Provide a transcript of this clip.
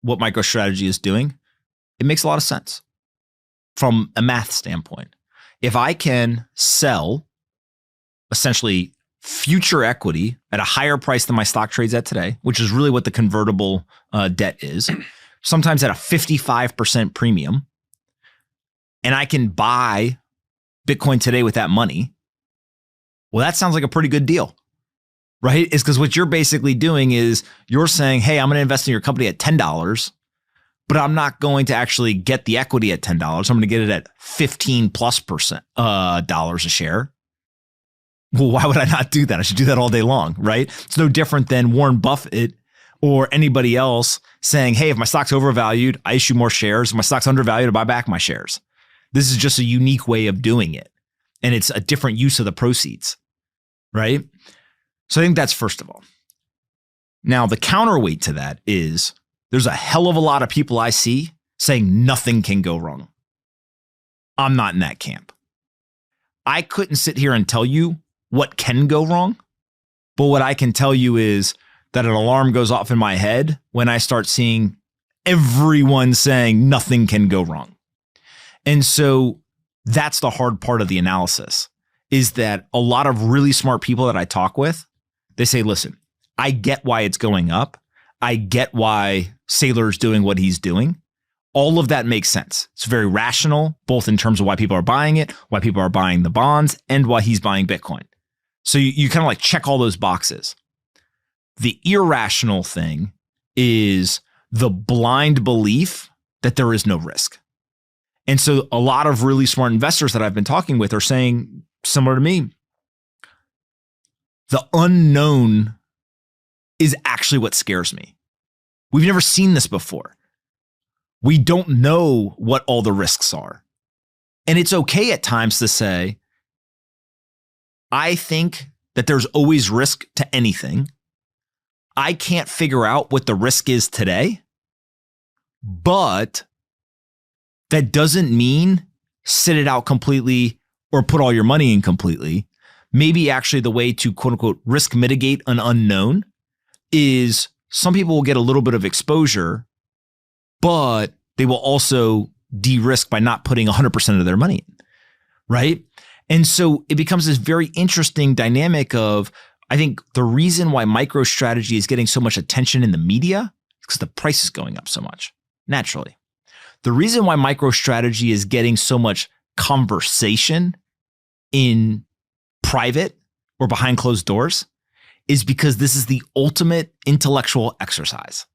what MicroStrategy is doing, it makes a lot of sense from a math standpoint. If I can sell essentially future equity at a higher price than my stock trades at today, which is really what the convertible debt is, sometimes at a 55% premium, and I can buy Bitcoin today with that money, well, that sounds like a pretty good deal, right? It's because what you're basically doing is you're saying, hey, I'm going to invest in your company at $10, but I'm not going to actually get the equity at $10. I'm going to get it at 15+ % dollars a share. Well, why would I not do that? I should do that all day long, right? It's no different than Warren Buffett or anybody else saying, hey, if my stock's overvalued, I issue more shares. If my stock's undervalued, I buy back my shares. This is just a unique way of doing it. And it's a different use of the proceeds, right? So I think that's first of all. Now, the counterweight to that is there's a hell of a lot of people I see saying nothing can go wrong. I'm not in that camp. I couldn't sit here and tell you what can go wrong, but what I can tell you is that an alarm goes off in my head when I start seeing everyone saying nothing can go wrong. And so that's the hard part of the analysis, is that a lot of really smart people that I talk with, they say, listen, I get why it's going up. I get why Saylor's doing what he's doing. All of that makes sense. It's very rational, both in terms of why people are buying it, why people are buying the bonds, and why he's buying Bitcoin. So you kind of like check all those boxes. The irrational thing is the blind belief that there is no risk. And so a lot of really smart investors that I've been talking with are saying, similar to me, the unknown is actually what scares me. We've never seen this before. We don't know what all the risks are. And it's okay at times to say, I think that there's always risk to anything. I can't figure out what the risk is today, but that doesn't mean sit it out completely or put all your money in completely. Maybe actually the way to quote unquote risk mitigate an unknown is some people will get a little bit of exposure, but they will also de-risk by not putting 100% of their money in, right? And so it becomes this very interesting dynamic of, I think the reason why MicroStrategy is getting so much attention in the media is because the price is going up so much, naturally. The reason why MicroStrategy is getting so much conversation in private or behind closed doors is because this is the ultimate intellectual exercise.